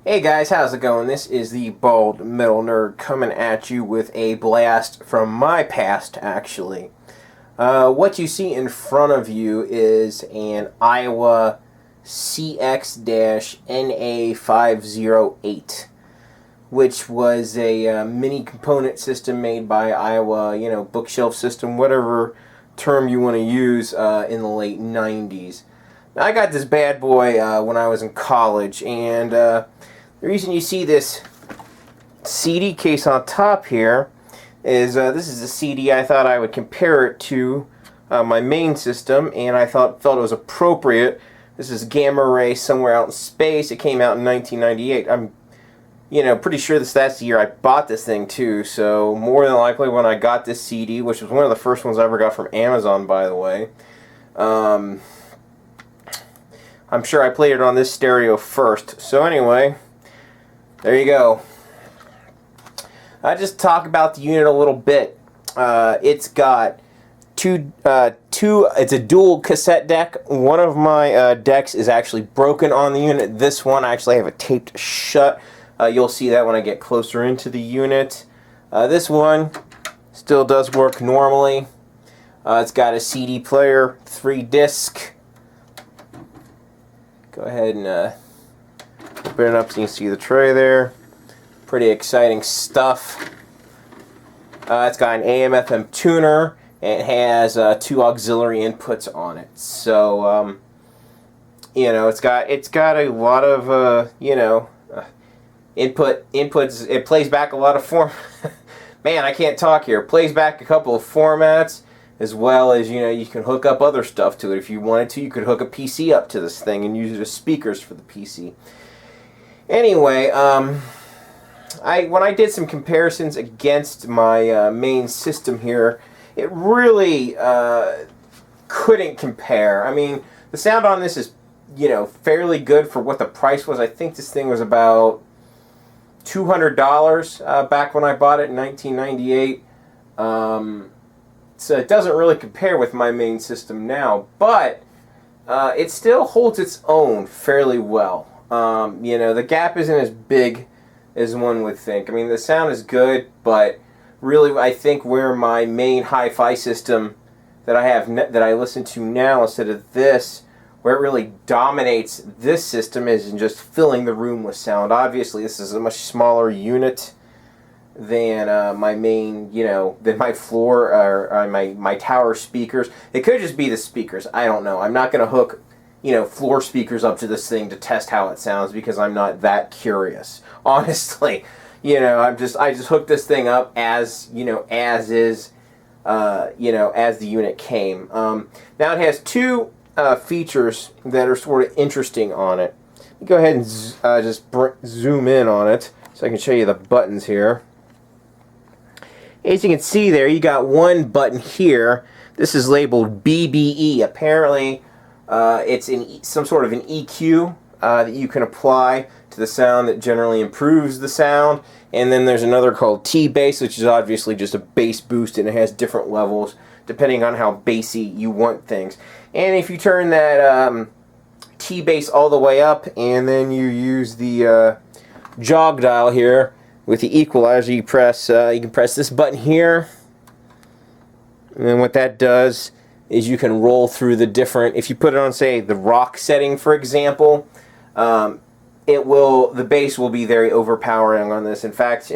Hey guys, how's it going? This is the Bald Metal Nerd coming at you with a blast from my past, actually. What you see in front of you is an Aiwa CX-NA508, which was a mini component system made by Aiwa, bookshelf system, whatever term you want to use, in the late 90s. Now, I got this bad boy when I was in college, and the reason you see this CD case on top here is this is a CD I thought I would compare it to my main system, and I felt it was appropriate. This is Gamma Ray Somewhere Out in Space. It came out in 1998. I'm pretty sure that's the year I bought this thing too, so more than likely when I got this CD, which was one of the first ones I ever got from Amazon, by the way, I'm sure I played it on this stereo first. So anyway, there you go. I just talk about the unit a little bit. It's got it's a dual cassette deck. One of my decks is actually broken on the unit. This one I actually have it taped shut. You'll see that when I get closer into the unit. This one still does work normally. It's got a CD player, 3-disc. Go ahead and open it up so you can see the tray there. Pretty exciting stuff. It's got an AM/FM tuner, and it has 2 auxiliary inputs on it. So it's got a lot of inputs. It plays back a lot of man, I can't talk here. It plays back a couple of formats, as well as you can hook up other stuff to it if you wanted to. You could hook a PC up to this thing and use it as speakers for the PC. Anyway, when I did some comparisons against my main system here, it really couldn't compare. I mean, the sound on this is fairly good for what the price was. I think this thing was about $200 back when I bought it in 1998. So it doesn't really compare with my main system now, but it still holds its own fairly well. The gap isn't as big as one would think. I mean, the sound is good, but really I think where my main hi-fi system that I have that I listen to now instead of this, where it really dominates this system, is in just filling the room with sound. Obviously, this is a much smaller unit than my main, than my floor or my tower speakers. It could just be the speakers. I don't know. I'm not going to hook, floor speakers up to this thing to test how it sounds, because I'm not that curious. Honestly, I just hooked this thing up as, as is, as the unit came. Now it has 2 features that are sort of interesting on it. Go ahead and just zoom in on it so I can show you the buttons here. As you can see there, you got one button here. This is labeled BBE. Apparently, it's some sort of an EQ that you can apply to the sound that generally improves the sound. And then there's another called T-Bass, which is obviously just a bass boost, and it has different levels depending on how bassy you want things. And if you turn that T-Bass all the way up, and then you use the jog dial here, with the equalizer, you can press this button here, and then what that does is you can roll through the different. If you put it on, say, the rock setting, for example, the bass will be very overpowering on this. In fact,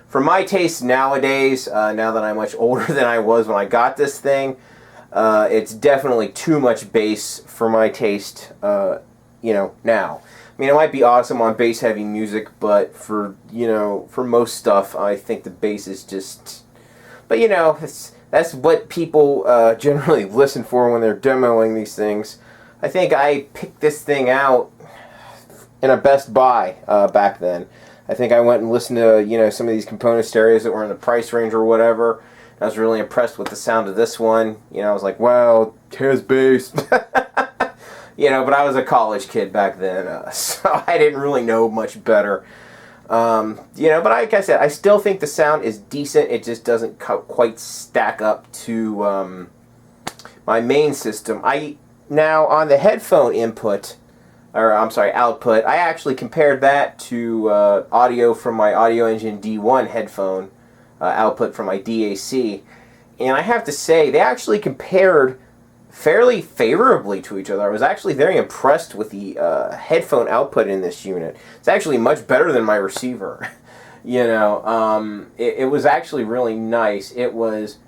for my taste nowadays, now that I'm much older than I was when I got this thing, it's definitely too much bass for my taste. Now. I mean, it might be awesome on bass-heavy music, but for most stuff, I think the bass is just. But that's what people generally listen for when they're demoing these things. I think I picked this thing out in a Best Buy back then. I think I went and listened to some of these component stereos that were in the price range or whatever. I was really impressed with the sound of this one. I was like, wow, it has bass. But I was a college kid back then, so I didn't really know much better. But like I said, I still think the sound is decent. It just doesn't quite stack up to my main system. Now, on the headphone input, or I'm sorry, output. I actually compared that to audio from my Audio Engine D1 headphone output from my DAC, and I have to say they actually compared fairly favorably to each other. I was actually very impressed with the headphone output in this unit. It's actually much better than my receiver. You know, it was actually really nice. It was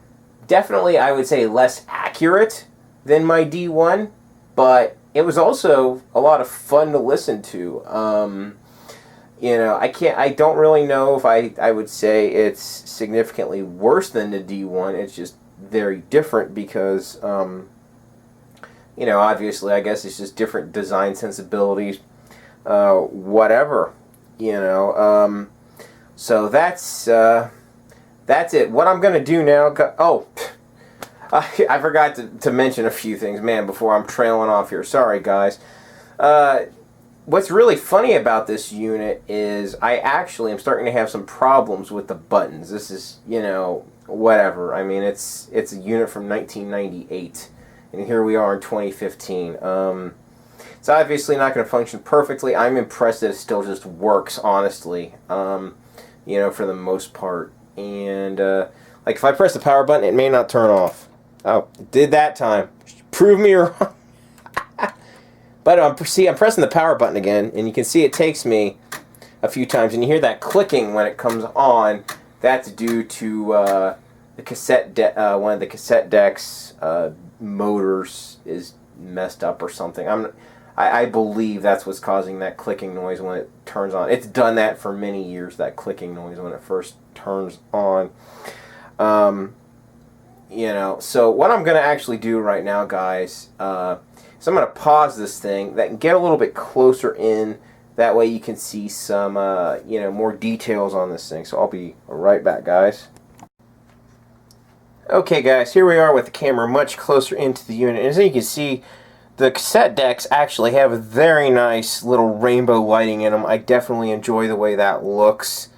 definitely, I would say, less accurate than my D1, but it was also a lot of fun to listen to. You know, I don't really know if I would say it's significantly worse than the D1. It's just very different because, you know, obviously, I guess it's just different design sensibilities, whatever, you know. So that's it. What I'm going to do now, I forgot to mention a few things, man, before I'm trailing off here. Sorry, guys. What's really funny about this unit is I actually am starting to have some problems with the buttons. This is, you know, whatever. I mean, it's a unit from 1998, and here we are in 2015. It's obviously not going to function perfectly. I'm impressed that it still just works, honestly, you know, for the most part. And, like, if I press the power button, it may not turn off. Oh, it did that time. Prove me wrong. But I'm pressing the power button again, and you can see it takes me a few times, and you hear that clicking when it comes on. That's due to the cassette one of the cassette deck's motors is messed up or something. I believe that's what's causing that clicking noise when it turns on. It's done that for many years, that clicking noise when it first turns on. You know, so what I'm going to actually do right now, guys, so I'm going to pause this thing, that can get a little bit closer in. That way you can see some, you know, more details on this thing. So I'll be right back, guys. Okay, guys, here we are with the camera much closer into the unit. As you can see, the cassette decks actually have a very nice little rainbow lighting in them. I definitely enjoy the way that looks.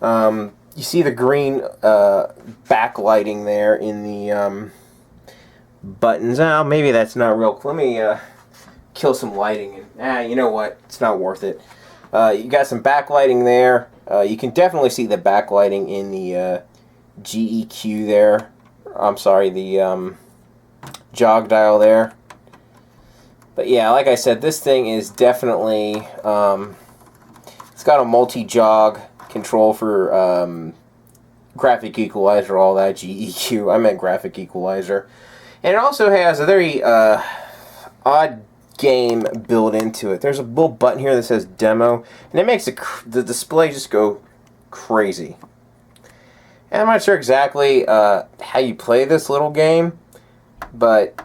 You see the green backlighting there in the buttons. Oh, maybe that's not real. Let me kill some lighting. And you know what? It's not worth it. You got some backlighting there. You can definitely see the backlighting in the GEQ there. I'm sorry, the jog dial there. But yeah, like I said, this thing is definitely, it's got a multi-jog control for graphic equalizer, all that, GEQ. I meant graphic equalizer. And it also has a very odd game built into it. There's a little button here that says demo, and it makes the display just go crazy. And I'm not sure exactly how you play this little game, but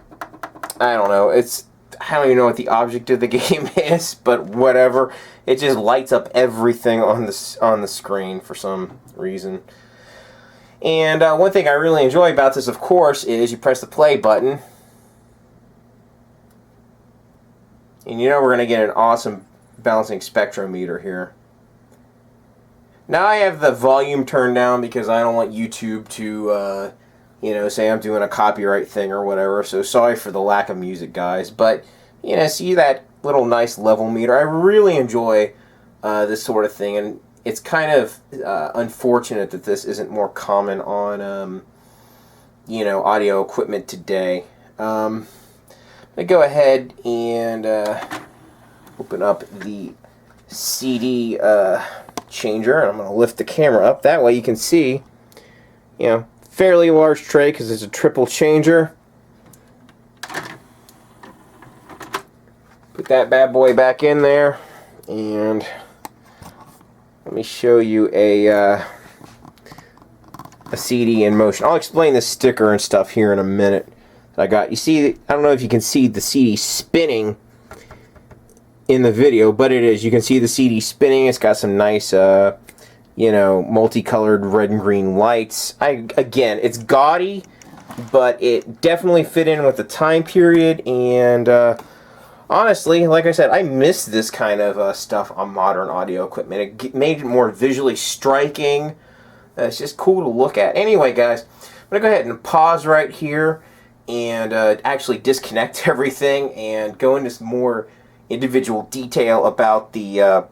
I don't know. I don't even know what the object of the game is, but whatever. It just lights up everything on the screen for some reason. And one thing I really enjoy about this, of course, is you press the play button, and you know we're going to get an awesome balancing spectrometer here. Now I have the volume turned down because I don't want YouTube to, you know, say I'm doing a copyright thing or whatever, so sorry for the lack of music, guys. But, you know, see that little nice level meter? I really enjoy this sort of thing, and it's kind of unfortunate that this isn't more common on, you know, audio equipment today. I'm going to go ahead and open up the CD changer, and I'm going to lift the camera up. That way you can see, you know, fairly large tray because it's a triple changer. Put that bad boy back in there, and let me show you a CD in motion. I'll explain the sticker and stuff here in a minute. I got, you see, I don't know if you can see the CD spinning in the video, but it is. You can see the CD spinning. It's got some nice, you know, multicolored red and green lights. Again, it's gaudy, but it definitely fit in with the time period, and honestly, like I said, I miss this kind of stuff on modern audio equipment. It made it more visually striking. It's just cool to look at. Anyway, guys, I'm going to go ahead and pause right here and actually disconnect everything and go into some more individual detail about the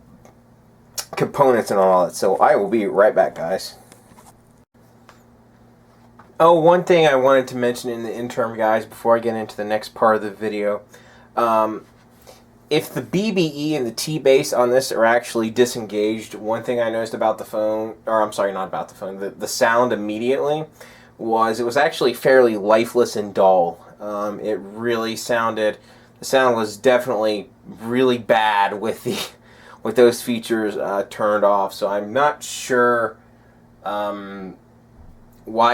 components and all that. So I will be right back, guys. Oh, one thing I wanted to mention in the interim, guys, before I get into the next part of the video. If the BBE and the T-base on this are actually disengaged, one thing I noticed about the phone, or I'm sorry, not about the phone, the sound immediately, was it was actually fairly lifeless and dull. It really sounded, the sound was definitely really bad with those features turned off. So I'm not sure why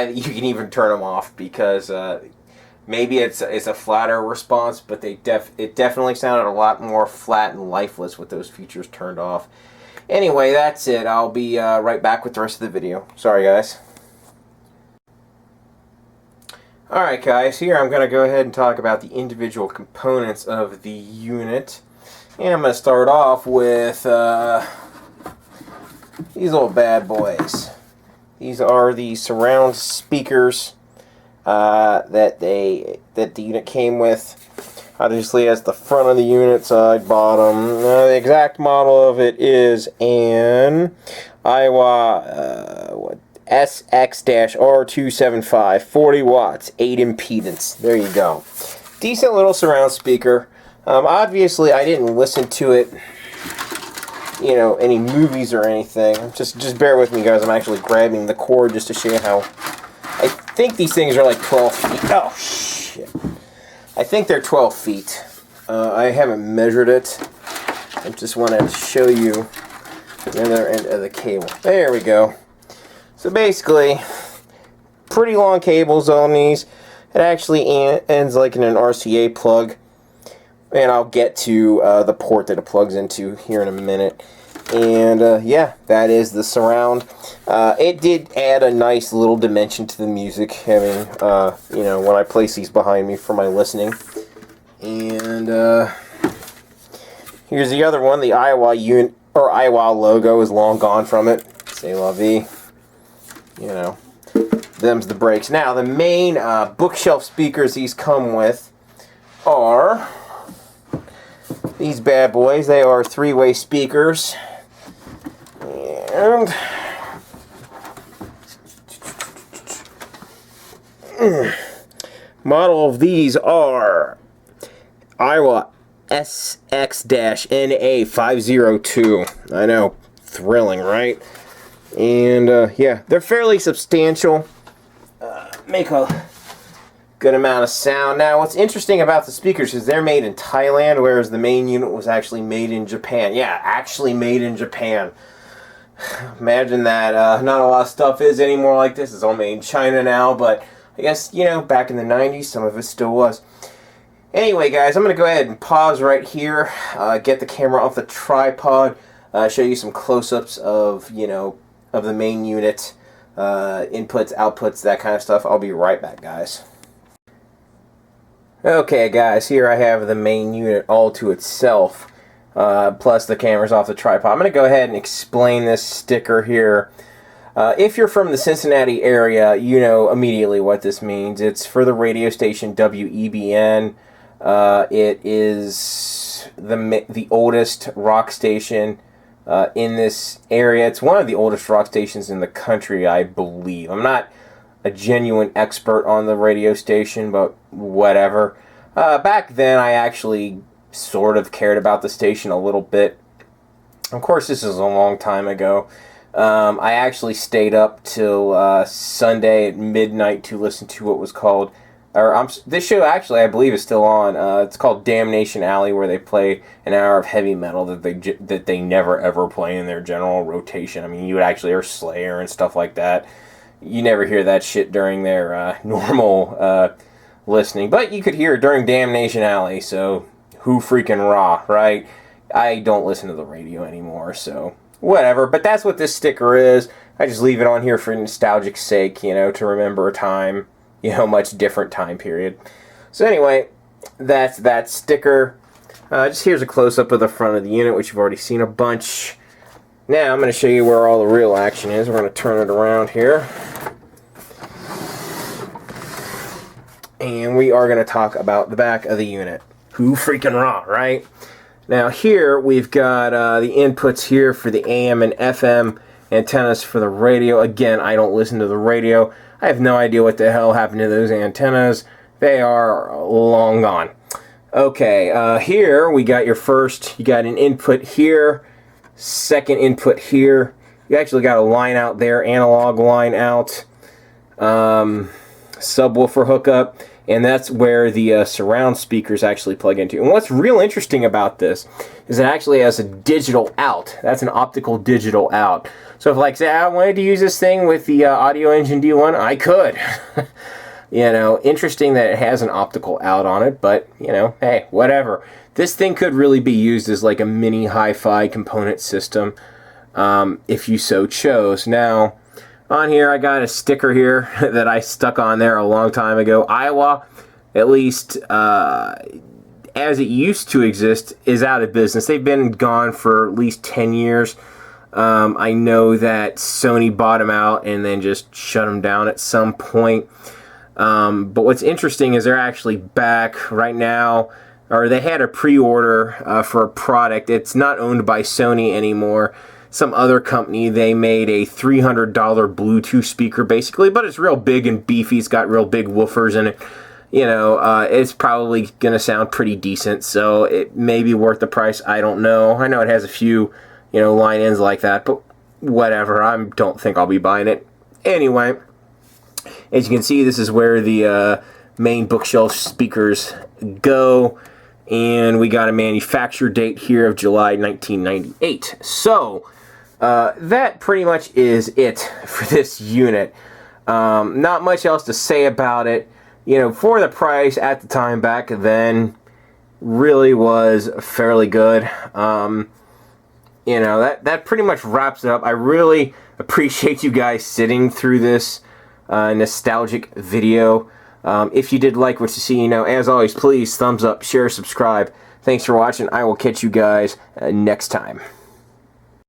you can even turn them off, because maybe it's a flatter response, but it definitely sounded a lot more flat and lifeless with those features turned off. Anyway, that's it. I'll be right back with the rest of the video. Sorry, guys. Alright, guys, here I'm going to go ahead and talk about the individual components of the unit. And I'm going to start off with these little bad boys. These are the surround speakers that the unit came with. Obviously, as the front of the unit, side, bottom. The exact model of it is an Aiwa SX-R275, 40 watts, 8 impedance. There you go. Decent little surround speaker. Obviously, I didn't listen to it, you know, any movies or anything. Just bear with me, guys. I'm actually grabbing the cord just to show you how. I think these things are like 12 feet. Oh, shit. I think they're 12 feet. I haven't measured it. I just wanted to show you the other end of the cable. There we go. So basically, pretty long cables on these. It actually ends like in an RCA plug. And I'll get to the port that it plugs into here in a minute. And yeah, that is the surround. It did add a nice little dimension to the music, having, you know, when I place these behind me for my listening. And here's the other one. The Aiwa unit, or Aiwa logo is long gone from it. C'est la vie. You know, them's the breaks. Now, the main bookshelf speakers these come with are these bad boys. They are three-way speakers. And model of these are Aiwa SX-NA508. I know, thrilling, right? And yeah, they're fairly substantial. Make a good amount of sound. Now, what's interesting about the speakers is they're made in Thailand, whereas the main unit was actually made in Japan. Yeah, actually made in Japan. Imagine that. Not a lot of stuff is anymore like this. It's all made in China now, but I guess, you know, back in the 90s, some of it still was. Anyway, guys, I'm going to go ahead and pause right here, get the camera off the tripod, show you some close-ups of, you know, of the main unit, inputs, outputs, that kind of stuff. I'll be right back, guys. Okay, guys, here I have the main unit all to itself, plus the camera's off the tripod. I'm going to go ahead and explain this sticker here. If you're from the Cincinnati area, you know immediately what this means. It's for the radio station WEBN. It is the oldest rock station in this area. It's one of the oldest rock stations in the country, I believe. I'm not a genuine expert on the radio station, but whatever. Back then, I actually sort of cared about the station a little bit. Of course, this is a long time ago. I actually stayed up till Sunday at midnight to listen to what was called, this show actually I believe is still on. It's called Damnation Alley, where they play an hour of heavy metal that they never ever play in their general rotation. I mean, you would actually hear Slayer and stuff like that. You never hear that shit during their normal listening, but you could hear it during Damnation Alley. So who freaking raw, right? I don't listen to the radio anymore, so whatever. But that's what this sticker is. I just leave it on here for nostalgic sake, you know, to remember a time, you know, much different time period. So anyway, that's that sticker. Just here's a close-up of the front of the unit, which you've already seen a bunch. Now I'm going to show you where all the real action is. We're going to turn it around here. And we are going to talk about the back of the unit. Who freaking raw, right? Now here we've got the inputs here for the AM and FM antennas for the radio. Again, I don't listen to the radio. I have no idea what the hell happened to those antennas. They are long gone. Okay, here we got your first, you got an input here, second input here. You actually got a line out there, analog line out, subwoofer hookup, and that's where the surround speakers actually plug into. And what's real interesting about this is it actually has a digital out. That's an optical digital out. So if, like, say, I wanted to use this thing with the Audio Engine D1, I could. You know, interesting that it has an optical out on it, but, you know, hey, whatever. This thing could really be used as like a mini hi-fi component system, if you so chose. Now, on here, I got a sticker here that I stuck on there a long time ago. Aiwa, at least as it used to exist, is out of business. They've been gone for at least 10 years. I know that Sony bought them out and then just shut them down at some point. But what's interesting is they're actually back right now, or they had a pre-order for a product. It's not owned by Sony anymore. Some other company, they made a $300 Bluetooth speaker basically, but it's real big and beefy. It's got real big woofers in it. You know, it's probably going to sound pretty decent, so it may be worth the price. I don't know. I know it has a few, you know, line ends like that, but whatever. I don't think I'll be buying it. Anyway, as you can see, this is where the main bookshelf speakers go, and we got a manufacture date here of July 1998. So that pretty much is it for this unit. Not much else to say about it. You know, for the price at the time back then, really was fairly good. You know, that pretty much wraps it up. I really appreciate you guys sitting through this nostalgic video. If you did like what you see, you know, as always, please thumbs up, share, subscribe. Thanks for watching. I will catch you guys next time.